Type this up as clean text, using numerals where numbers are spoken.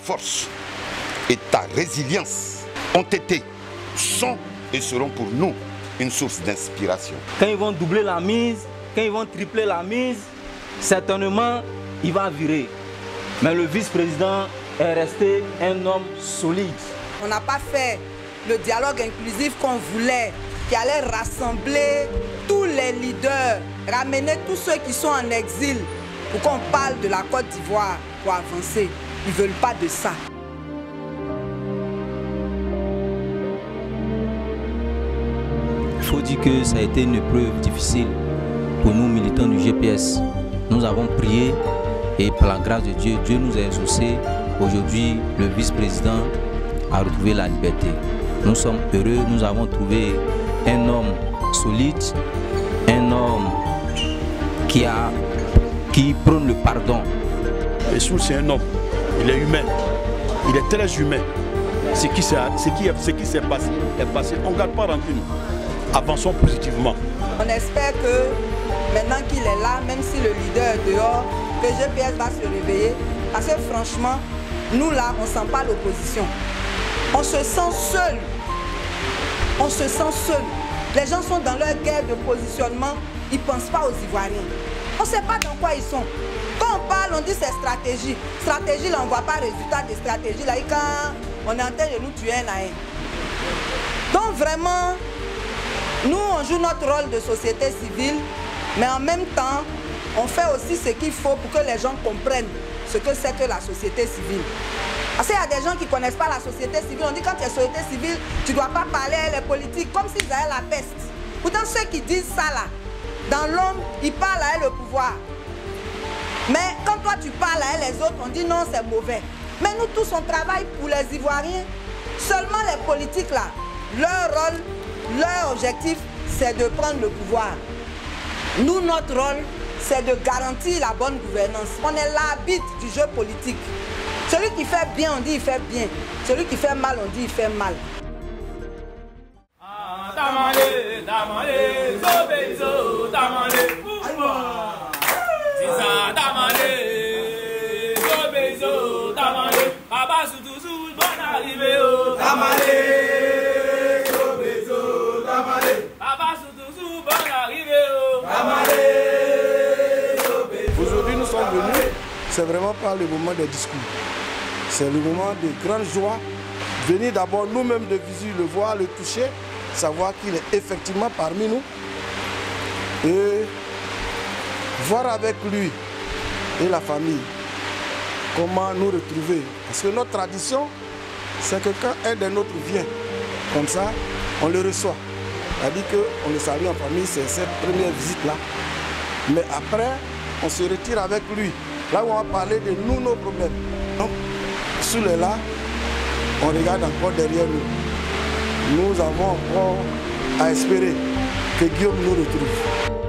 force et ta résilience ont été, sont et seront pour nous une source d'inspiration. Quand ils vont doubler la mise, quand ils vont tripler la mise, certainement il va virer. Mais le vice-président est resté un homme solide. On n'a pas fait le dialogue inclusif qu'on voulait, qui allait rassembler tous les leaders, ramener tous ceux qui sont en exil pour qu'on parle de la Côte d'Ivoire pour avancer. Ils ne veulent pas de ça. Il faut dire que ça a été une épreuve difficile pour nous militants du GPS. Nous avons prié et par la grâce de Dieu, Dieu nous a exaucés. Aujourd'hui, le vice-président a retrouvé la liberté. Nous sommes heureux, nous avons trouvé un homme solide, un homme qui prône le pardon. Essoul, c'est un homme, il est humain, il est très humain. Ce qui s'est passé est passé, on ne garde pas rancune. Avançons positivement. On espère que maintenant qu'il est là, même si le leader est dehors, que GPS va se réveiller. Parce que franchement, nous là, on ne sent pas l'opposition. On se sent seul. On se sent seul. Les gens sont dans leur guerre de positionnement, ils ne pensent pas aux Ivoiriens. On ne sait pas dans quoi ils sont. Quand on parle, on dit c'est stratégie. Stratégie, là, on ne voit pas le résultat des stratégies. Là, quand on est en train de nous tuer un à un. Donc vraiment, nous, on joue notre rôle de société civile, mais en même temps, on fait aussi ce qu'il faut pour que les gens comprennent ce que c'est que la société civile. Parce qu'il y a des gens qui ne connaissent pas la société civile. On dit quand tu es société civile, tu ne dois pas parler à les politiques comme s'ils avaient la peste. Pourtant, ceux qui disent ça là, dans l'homme, ils parlent à le pouvoir. Mais quand toi tu parles à les autres, on dit non, c'est mauvais. Mais nous tous, on travaille pour les Ivoiriens. Seulement les politiques là, leur rôle, leur objectif, c'est de prendre le pouvoir. Nous, notre rôle, c'est de garantir la bonne gouvernance. On est l'arbitre du jeu politique. Celui qui fait bien, on dit il fait bien. Celui qui fait mal, on dit il fait mal. Aujourd'hui, nous sommes venus, c'est vraiment pas le moment des discours. C'est le moment de grande joie. Venir d'abord nous-mêmes de visu, le voir, le toucher, savoir qu'il est effectivement parmi nous. Et voir avec lui et la famille comment nous retrouver. Parce que notre tradition, c'est que quand un des nôtres vient, comme ça, on le reçoit. C'est-à-dire qu'on le salue en famille, c'est cette première visite-là. Mais après, on se retire avec lui. Là où on va parler de nous, nos problèmes. Donc, Essoul est là, on regarde encore derrière nous. Nous avons encore à espérer que Guillaume nous retrouve.